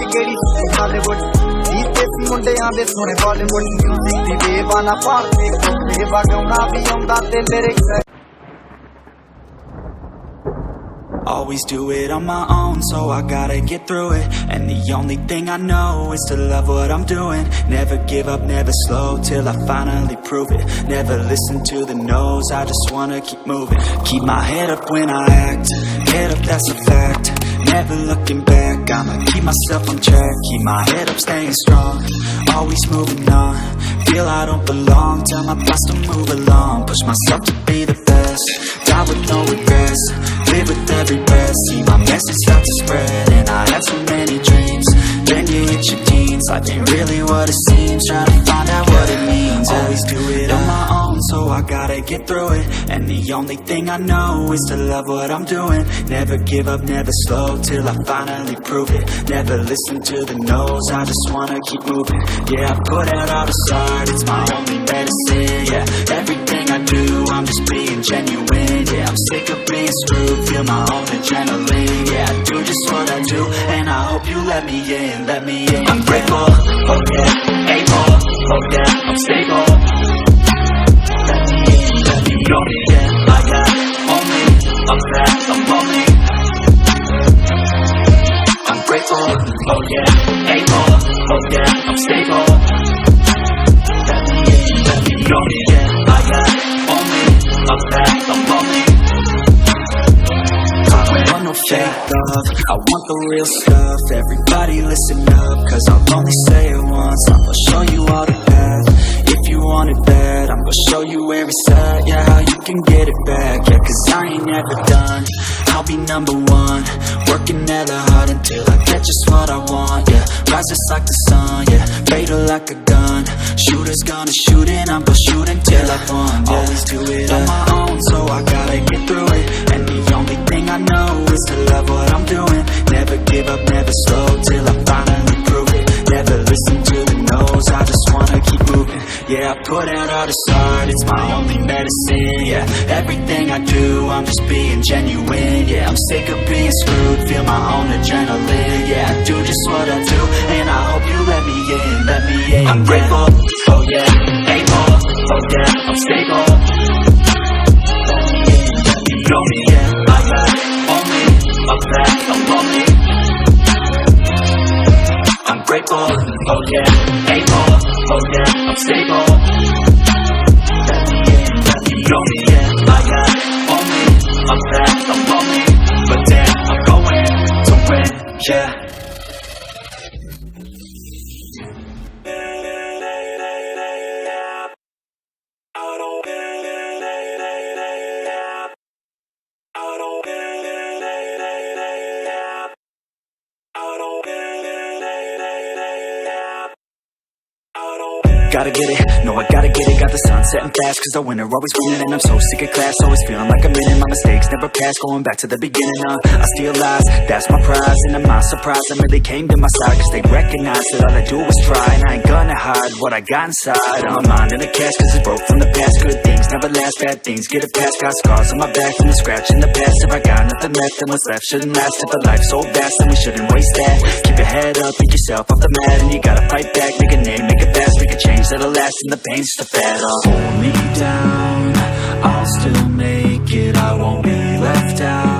एक गेड़ी बॉलीवुड देसी मुंडियां दे सोने बॉलीवुड म्यूजिक दी बेवाना पाड़ते बेवा गाउना भी आउंदा ते lyrics Always do it on my own, so I gotta get through it. And the only thing I know is to love what I'm doing. Never give up, never slow, till I finally prove it. Never listen to the no's, I just wanna keep moving. Keep my head up when I act, head up, that's a fact. Never looking back, I'ma keep myself on track. Keep my head up, staying strong, always moving on. Feel I don't belong, tell my thoughts to move along. Push myself to be the best, die with no regrets. Live with every breath, see my message start to spread. And I had so many dreams, then you hit your teens. Life ain't really what it seems, trying to find out what it means. Always do it on my own, so I gotta get through it. And the only thing I know is to love what I'm doing. Never give up, never slow, till I finally prove it. Never listen to the no's, I just wanna keep moving. Yeah, I put out all this art, it's my only medicine. Yeah, everything I do, I'm just being genuine. Yeah, I'm sick of being screwed, feel my own adrenaline. Yeah, I do just what I do, and I hope you let me in, let me in. I'm grateful, oh yeah, able, oh yeah, I'm stable. Let me in, let me go, yeah, I got only a path, I'm lonely. I'm grateful, oh yeah, able, oh yeah, I'm stable. Let me in, let me go, yeah, I got only a path, I'm lonely. No fake love, I want the real stuff. Everybody listen up, cause I'll only say it once. I'm gonna show you all the path. If you want it bad, I'm gonna show you where it's at. Yeah, how you can get it back. Yeah, cause I ain't never done, I'll be number one. Working hella hard until I get just what I want. Yeah, rise just like the sun. Yeah, fatal like a gun. Shooter's gonna shoot and I'm gonna shoot until I've won. Yeah. Always do it on my own, so I gotta get through it. And the only thing I know is to love what I'm doing. Never give up, never slow, till I finally prove it. Never listen to the no's, I just wanna keep moving. Yeah, I put out all this art, it's my only medicine. Yeah, everything I do, I'm just being genuine. Yeah, I'm sick of being screwed, feel my own adrenaline. Yeah, I do just what I do, and I hope you let me in, let me in. I'm grateful, oh yeah, able, oh yeah, I'm stable. Let me in, let me go, yeah, I got only a path, I'm lonely. I'm grateful, oh yeah, able, oh yeah, I'm stable. Let me in, let me go, yeah, I got only a path, I'm lonely. But damn, I'm going to win, yeah. Gotta get it, no I gotta get it. Got the sun setting fast, cause the winner always winning. And I'm so sick of class, always feeling like I'm in it. My mistakes never pass, going back to the beginning. I steal lies, that's my prize. And I'm not surprised, I really came to my side, cause they recognize that all I do is try. And I ain't gonna hide what I got inside. My mind in the cash, cause it's broke from the past. Good things never last, bad things get it past. Got scars on my back from the scratch in the past. If I got nothing left, then what's left shouldn't last. If a life's so vast, then we shouldn't waste that. Keep your head up, pick yourself off the mat. And you gotta fight back, make a name, make it fast. Make a change that'll last, and the pain's just a fad. Hold me down, I'll still make it, I won't be left out.